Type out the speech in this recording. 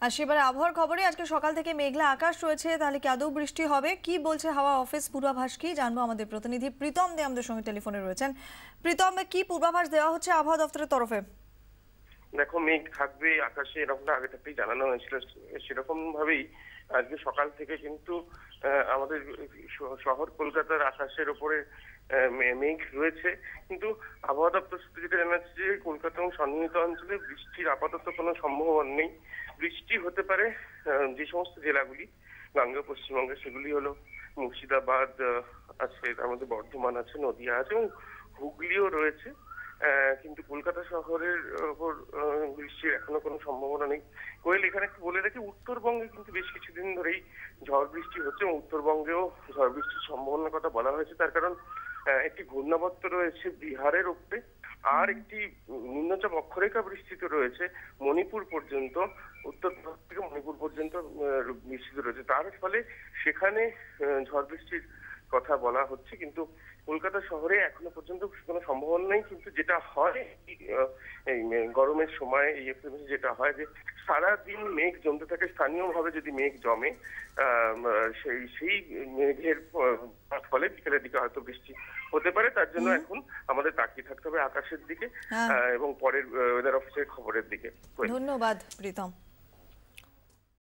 আর সেবারে আবহাওয়ার খবরে আজকে সকাল থেকে মেঘলা আকাশ রয়েছে, তাহলে কি আদৌ বৃষ্টি হবে? কি বলছে হাওয়া অফিস? পূর্বাভাস কি জানবো আমাদের প্রতিনিধি প্রীতম দে আমাদের সঙ্গে টেলিফোনে রয়েছেন। প্রীতম, কি পূর্বাভাস দেওয়া হচ্ছে আবহাওয়া দপ্তরের তরফে? দেখো, মেঘ থাকবে আকাশে, এরকমটা আগে থেকেই জানানো হয়েছিল। সেরকম ভাবেই আজকে সকাল থেকে কিন্তু আমাদের শহর কলকাতার আকাশের ওপরে মেঘ রয়েছে। কিন্তু আবহাওয়া দপ্তর সূত্রে যেটা জানা যাচ্ছে যে কলকাতা এবং সন্নিহিত অঞ্চলে বৃষ্টির আপাতত কোনো সম্ভাবনা নেই। বৃষ্টি হতে পারে যে সমস্ত জেলাগুলি গাঙ্গেয় পশ্চিমবঙ্গে, সেগুলি হলো মুর্শিদাবাদ আছে, তার মধ্যে বর্ধমান আছে, নদিয়া আছে এবং হুগলিও রয়েছে। কিন্তু কলকাতা শহরের ওপর বৃষ্টির এখনো কোনো সম্ভাবনা নেই। কোয়েল, এখানে একটু বলে রাখি, উত্তরবঙ্গে কিন্তু বেশ কিছুদিন ধরেই ঝড় বৃষ্টি হচ্ছে এবং উত্তরবঙ্গেও ঝড় বৃষ্টির সম্ভাবনার কথা বলা হয়েছে। তার কারণ একটি ঘূর্ণাবর্ত রয়েছে বিহারের উপরে, আর একটি নিম্নচাপ অক্ষরেখা বিস্তৃত রয়েছে মণিপুর পর্যন্ত, উত্তরবঙ্গ থেকে মণিপুর পর্যন্ত বিস্তৃত রয়েছে। তার ফলে সেখানে ঝড় বৃষ্টির কথা বলা হচ্ছে। কিন্তু কলকাতা শহরে এখনো পর্যন্ত কোনো সম্ভাবনা নেই। কিন্তু যেটা হয় এই গরমের সময়, এই এপ্রিল মাসে যেটা হয় যে সারাদিন মেঘ জমতে থাকে। স্থানীয়ভাবে যদি মেঘ জমে, সেই মেঘের ফলে বিকেলের দিকে হয়তো বৃষ্টি হতে পারে। তার জন্য এখন আমাদের তাকিয়ে থাকতে হবে আকাশের দিকে এবং পরের ওয়েদার অফিসের খবরের দিকে। ধন্যবাদ প্রীতম।